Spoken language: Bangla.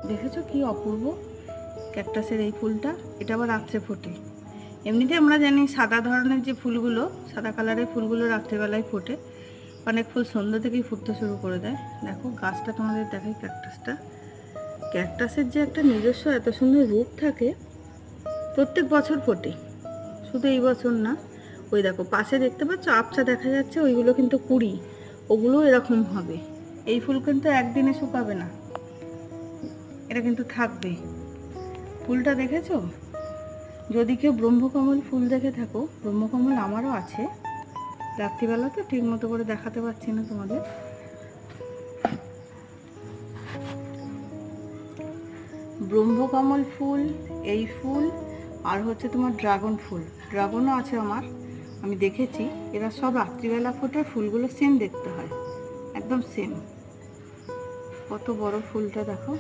দেখেছো কি অপূর্ব ক্যাকটাসের এই ফুলটা। এটা আবার রাত্রে ফোটে। এমনিতে আমরা জানি সাদা ধরনের যে ফুলগুলো, সাদা কালারের ফুলগুলো রাত্রেবেলায় ফোটে। অনেক ফুল সন্ধ্যা থেকেই ফুটতে শুরু করে দেয়। দেখো গাছটা তোমাদের দেখাই, ক্যাকটাসটা। ক্যাকটাসের যে একটা নিজস্ব এত সুন্দর রূপ থাকে, প্রত্যেক বছর ফোটে, শুধু এই বছর না। ওই দেখো পাশে দেখতে পাচ্ছ আবছা দেখা যাচ্ছে, ওইগুলো কিন্তু কুড়ি, ওগুলো এরকম হবে। এই ফুল কিন্তু একদিনে শুকাবে না, এটা কিন্তু থাকবে। ফুলটা দেখেছো? যদি কেউ ব্রহ্মকমল ফুল দেখে থাকো, ব্রহ্মকমল আমারও আছে, রাত্রিবেলা তো ঠিক মতো করে দেখাতে পারছি না তোমাদের। ব্রহ্মকমল ফুল, এই ফুল, আর হচ্ছে তোমার ড্রাগন ফুল। ড্রাগনও আছে আমার, আমি দেখেছি। এরা সব রাত্রিবেলা ফোটে, ফুলগুলো সেম দেখতে হয়, একদম সেম। কত বড় ফুলটা দেখো।